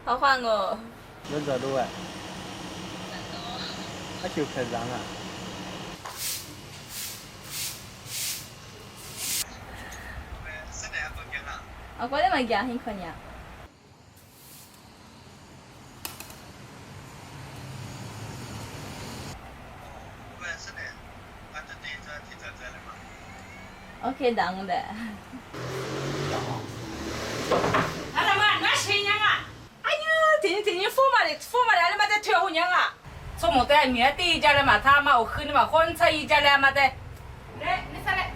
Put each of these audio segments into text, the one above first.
好换哦。恁在路哎？就开张啊？我觉得蛮洋很看呀。OK 当的。阿拉妈，那谁娘啊？哎呀，天天驸马的，阿妈在跳舞娘啊！从莫在女儿第一家来嘛，他妈我和你嘛，婚车一家来嘛的。来，你上来。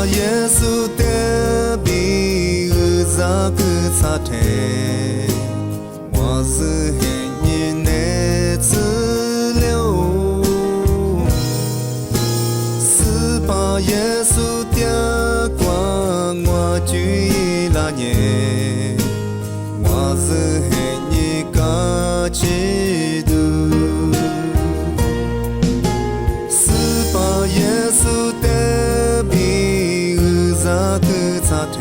耶稣的比尔扎克萨特，我是黑人的自由。是把耶稣的光我注意了呢，我是黑人的基督。是把耶稣的比尔扎克萨特，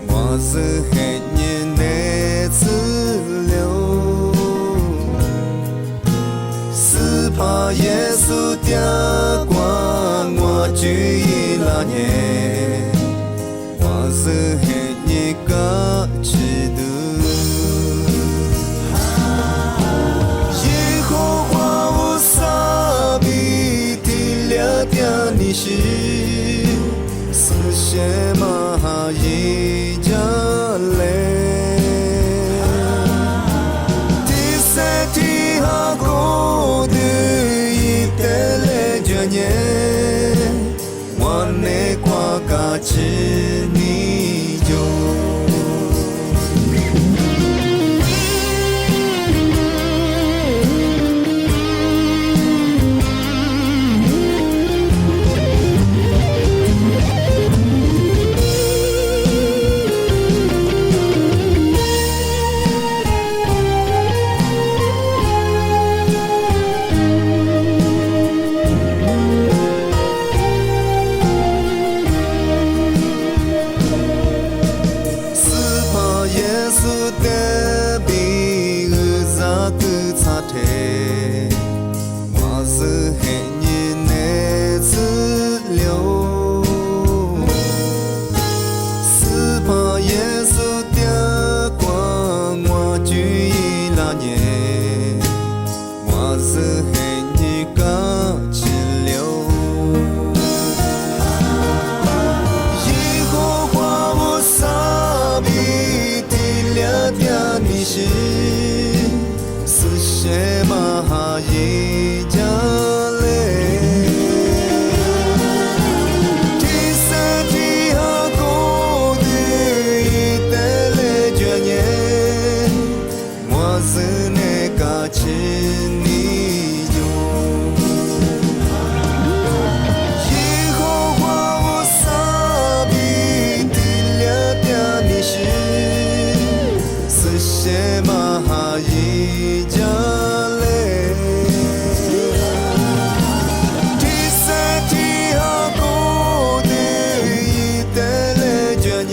我是黑人的自由。是把耶稣的光我注意了呢，我是黑人的基督。耶和华我撒比提了的你是是些玛哈伊加嘞，第三天哈过的一代来着年，我那挂嘎起你就。耶稣的比尔扎克萨特，我是黑人的自由。是把耶稣的光我注意了呢，我是黑人的支流。耶和华我撒比的你是是些玛哈伊加嘞，第三天哈过的一代来着年，我是那个亲你就。耶和华我撒比提了的你是些玛哈伊加嘞，第三天哈过的一代来着年，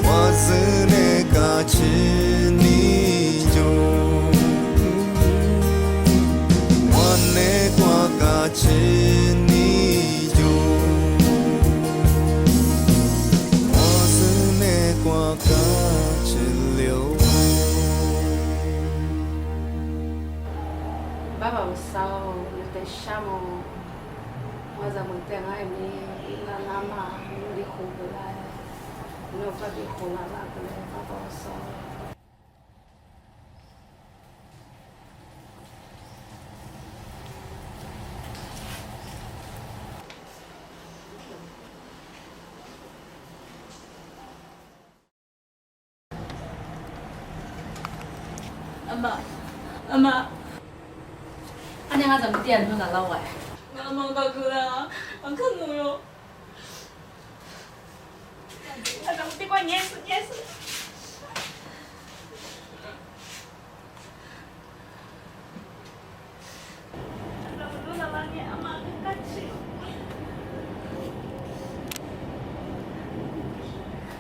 我是那个亲你就，我那挂个亲你就，我是那挂个。Baba usao yuteshamo waza mutenga ni ina nama ni khubula no padi khulala baba usao 妈，阿妈，阿娘，我怎么点那个老外？阿妈搞过啦，我看我哟。我怎么这个年死年死？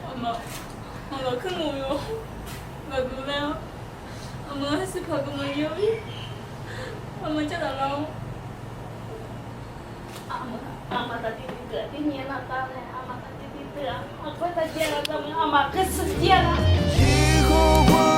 엄마, 엄마 큰 우유. 나 누나야. 엄마 헬스 박은 우유. 엄마 짜 달라고. Ama tadi tidak ini nak tahu. Ama tadi tidak. Aku tadi nak tahu. Ama kesekian. 以后我